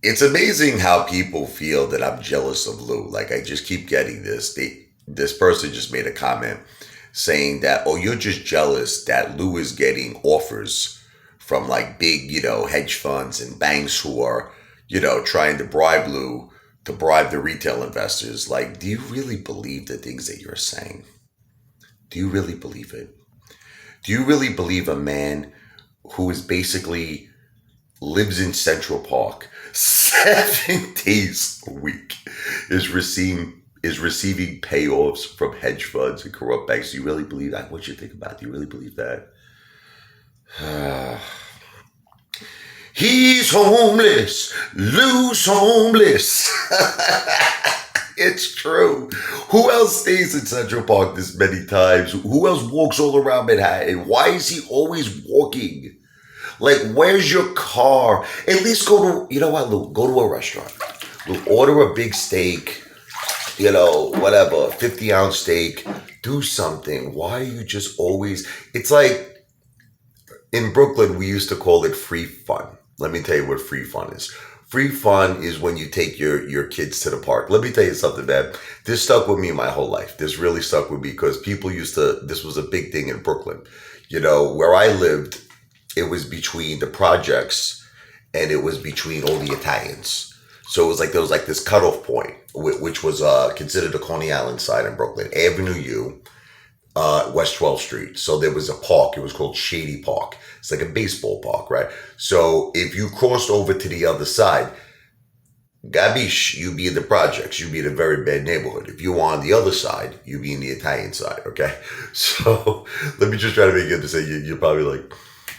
It's amazing how people feel that I'm jealous of Lou. Like I just keep getting this. This person just made a comment saying that, oh, you're just jealous that Lou is getting offers from like big, hedge funds and banks who are, trying to bribe Lou to bribe the retail investors. Like, do you really believe the things that you're saying? Do you really believe it? Do you really believe a man who is basically lives in Central Park 7 days a week is receiving payoffs from hedge funds and corrupt banks? Do you really believe that? What you think about it? Do you really believe that? He's homeless. Lou's homeless. It's true. Who else stays in Central Park this many times? Who else walks all around Manhattan? Why is he always walking? Like, where's your car? At least go to, you know what, Lou? Go to a restaurant. Lou, order a big steak, whatever, 50-ounce steak. Do something. Why are you just always. It's like in Brooklyn, we used to call it free fun. Let me tell you what free fun is. Free fun is when you take your kids to the park. Let me tell you something, man. This stuck with me my whole life. This really stuck with me because people used to, this was a big thing in Brooklyn. Where I lived, it was between the projects and it was between all the Italians. So it was like there was like this cutoff point, which was considered the Coney Island side in Brooklyn, Avenue U, West 12th Street. So there was a park. It was called Shady Park. It's like a baseball park, right? So if you crossed over to the other side, Gabish, you'd be in the projects. You'd be in a very bad neighborhood. If you were on the other side, you'd be in the Italian side, okay? So let me just try to make it to say you're probably like,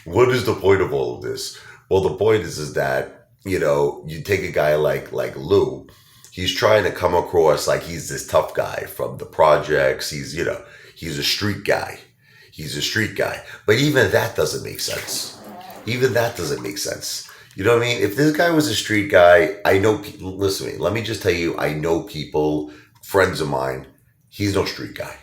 what is the point of all of this? Well, the point is that, you take a guy like Lou, he's trying to come across like he's this tough guy from the projects. He's a street guy. He's a street guy. But even that doesn't make sense. Even that doesn't make sense. You know what I mean? If this guy was a street guy, I know people, listen to me, let me just tell you, I know people, friends of mine, he's no street guy.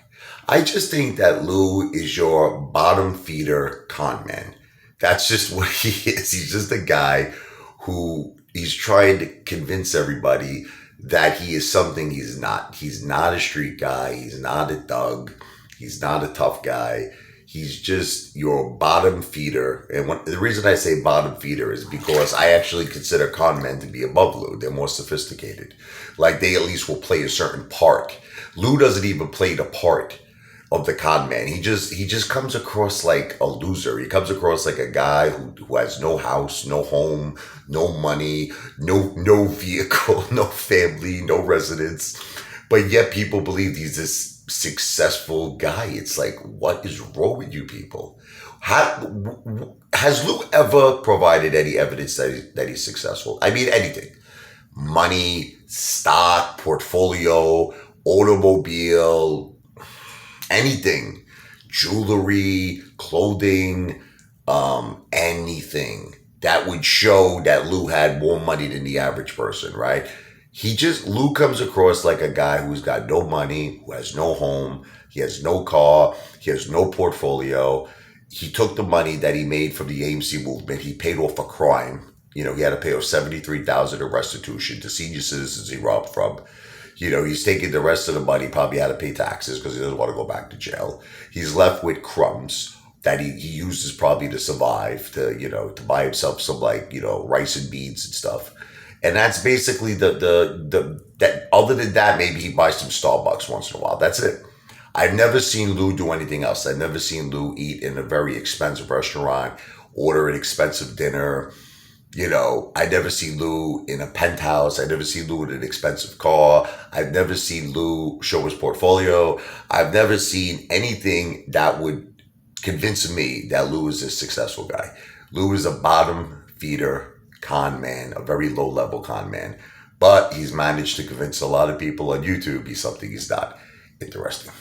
I just think that Lou is your bottom feeder con man. That's just what he is. He's just a guy who he's trying to convince everybody that he is something he's not. He's not a street guy. He's not a thug. He's not a tough guy. He's just your bottom feeder. And the reason I say bottom feeder is because I actually consider con men to be above Lou. They're more sophisticated. Like they at least will play a certain part. Lou doesn't even play the part of the con man. He just comes across like a loser. He comes across like a guy who has no house, no home, no money, no vehicle, no family, no residence. But yet people believe he's this successful guy. It's like, what is wrong with you people? Has Lou ever provided any evidence that he's successful? I mean, anything. Money, stock, portfolio, automobile, anything, jewelry, clothing, anything that would show that Lou had more money than the average person, right? Lou comes across like a guy who's got no money, who has no home, he has no car, he has no portfolio. He took the money that he made from the AMC movement, he paid off a crime. He had to pay off $73,000 in restitution to senior citizens he robbed from. He's taking the rest of the money, probably had to pay taxes because he doesn't want to go back to jail. He's left with crumbs that he uses probably to survive, to buy himself some rice and beans and stuff. And that's basically that. Other than that, maybe he buys some Starbucks once in a while. That's it. I've never seen Lou do anything else. I've never seen Lou eat in a very expensive restaurant, order an expensive dinner. I never seen Lou in a penthouse. I never seen Lou in an expensive car. I've never seen Lou show his portfolio. I've never seen anything that would convince me that Lou is a successful guy. Lou is a bottom feeder con man, a very low level con man. But he's managed to convince a lot of people on YouTube he's something he's not. Interesting.